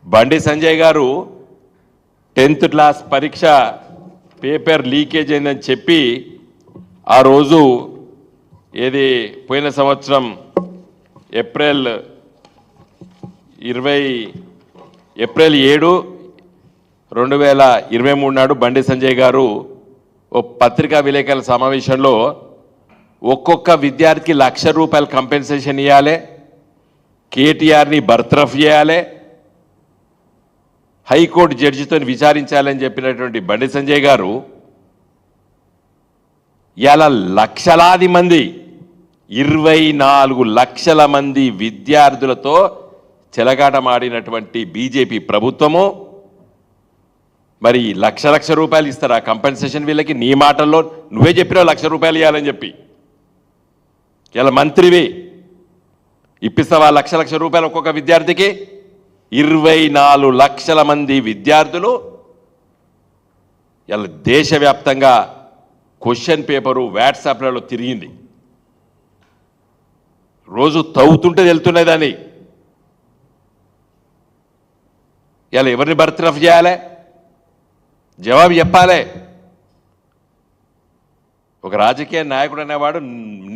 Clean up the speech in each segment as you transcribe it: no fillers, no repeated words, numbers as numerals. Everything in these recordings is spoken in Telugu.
బండి సంజయ్ గారు 10th క్లాస్ పరీక్ష పేపర్ లీకేజ్ అయిందని చెప్పి ఆ రోజు ఏది పోయిన సంవత్సరం ఏప్రిల్ 7 2023 నాడు బండి సంజయ్ గారు ఓ పత్రికా విలేకరుల సమావేశంలో ఒక్కొక్క విద్యార్థికి ₹1,00,000 కంపెన్సేషన్ ఇవ్వాలి, కేటీఆర్ని బర్తరఫ్ చేయాలి, హైకోర్టు జడ్జితో విచారించాలని చెప్పినటువంటి బండి సంజయ్ గారు ఇలా లక్షలాది మంది 24 లక్షల మంది విద్యార్థులతో చెలగాటమాడినటువంటి బీజేపీ ప్రభుత్వము మరి లక్ష రూపాయలు ఇస్తారా కంపెన్సేషన్ వీళ్ళకి? నీ మాటల్లో నువ్వే చెప్పినావు ₹1,00,000 ఇవ్వాలని చెప్పి. ఇలా మంత్రివి ఇప్పిస్తావా లక్ష రూపాయలు ఒక్కొక్క విద్యార్థికి? 24 లక్షల మంది విద్యార్థులు ఇలా దేశవ్యాప్తంగా క్వశ్చన్ పేపరు వాట్సాప్లలో తిరిగింది. రోజు తవ్వుతుంటే వెళ్తున్నాయి దాన్ని. ఇలా ఎవరిని బర్తరఫ్ చేయాలి? జవాబు చెప్పాలి. ఒక రాజకీయ నాయకుడు అనేవాడు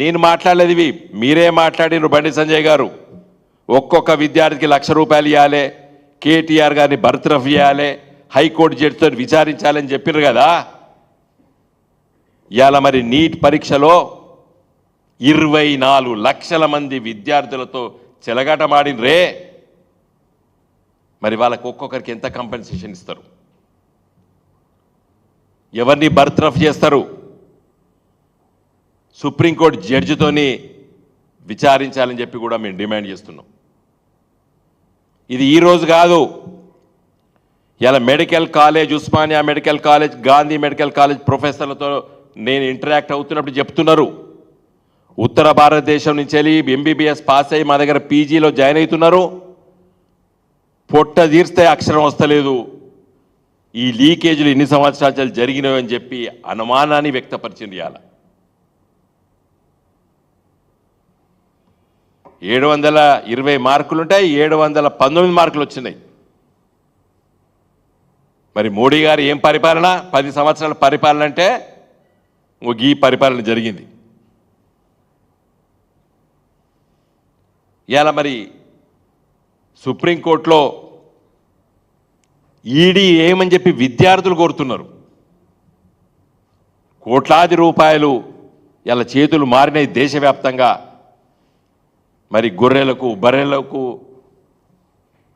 నేను మాట్లాడలేదు, ఇవి మీరే మాట్లాడినారు. బండి సంజయ్ గారు ఒక్కొక్క విద్యార్థికి ₹1,00,000 ఇవ్వాలి, కేటీఆర్ గారిని బర్తరఫ్ చేయాలి, హైకోర్టు జడ్జితో విచారించాలని చెప్పారు కదా. ఇవాళ మరి నీట్ పరీక్షలో 24 లక్షల మంది విద్యార్థులతో చెలగాటమాడినరే. మరి వాళ్ళకు ఒక్కొక్కరికి ఎంత కంపెన్సేషన్ ఇస్తారు? ఎవరిని బర్తరఫ్ చేస్తారు? సుప్రీంకోర్టు జడ్జితోని విచారించాలని చెప్పి కూడా మేము డిమాండ్ చేస్తున్నాం. ఇది ఈరోజు కాదు. ఇలా medical college, Osmania medical college, Gandhi medical college ప్రొఫెసర్లతో నేను ఇంటరాక్ట్ అవుతున్నప్పుడు చెప్తున్నారు, ఉత్తర భారతదేశం నుంచి వెళ్ళి ఎంబీబీఎస్ పాస్ అయ్యి మా దగ్గర పీజీలో జాయిన్ అవుతున్నారు. పొట్ట తీర్స్తే అక్షరం వస్తలేదు. ఈ లీకేజీలు ఎన్ని సంవత్సరాలు జరిగినాయో అని చెప్పి అనుమానాన్ని వ్యక్తపరిచింది. ఇవాళ 720 మార్కులుంటాయి, 719 మార్కులు వచ్చినాయి. మరి మోడీ గారు ఏం పరిపాలన? 10 సంవత్సరాల పరిపాలన అంటే ఈ పరిపాలన జరిగింది. ఇవాళ మరి సుప్రీంకోర్టులో ఈడీ ఏమని చెప్పి విద్యార్థులు కోరుతున్నారు. కోట్లాది రూపాయలు ఇలా చేతులు మారినాయి దేశవ్యాప్తంగా. మరి గొర్రెలకు, బర్రెలకు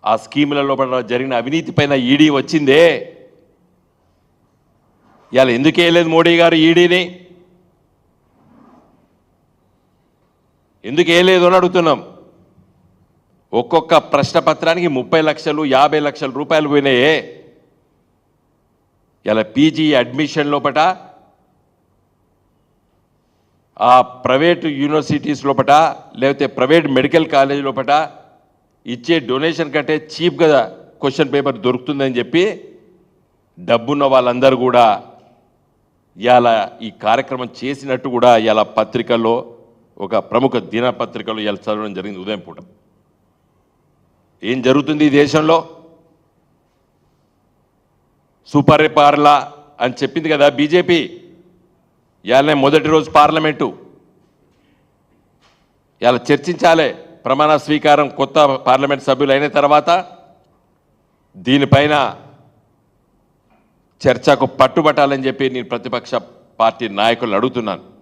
ఆ స్కీములలో జరిగిన అవినీతి పైన ఈడీ వచ్చిందే. ఇలా ఎందుకు వేయలేదు మోడీ గారు ఈడీని? ఎందుకు వేయలేదు అని అడుగుతున్నాం. ఒక్కొక్క ప్రశ్న పత్రానికి 30 లక్షలు, 50 లక్షల రూపాయలు పోయినాయే. ఇలా పీజీ అడ్మిషన్ లోపట, ఆ ప్రైవేట్ యూనివర్సిటీస్ లోపట, లేకపోతే ప్రైవేట్ మెడికల్ కాలేజ్ లోపట ఇచ్చే డొనేషన్ కంటే చీప్గా క్వశ్చన్ పేపర్ దొరుకుతుందని చెప్పి డబ్బున్న వాళ్ళందరూ కూడా ఇవాళ ఈ కార్యక్రమం చేసినట్టు కూడా ఇవాళ పత్రికల్లో, ఒక ప్రముఖ దినపత్రికలో ఇవాళ చదవడం జరిగింది ఉదయం పూట. ఏం జరుగుతుంది ఈ దేశంలో? సుపరిపాలన అని చెప్పింది కదా బీజేపీ. ఇవాళనే మొదటి రోజు పార్లమెంటు. ఇవాళ చర్చించాలి. ప్రమాణ స్వీకారం కొత్త పార్లమెంట్ సభ్యులు అయిన తర్వాత దీనిపైన చర్చకు పట్టుబట్టాలని చెప్పి నేను ప్రతిపక్ష పార్టీ నాయకులను అడుగుతున్నాను.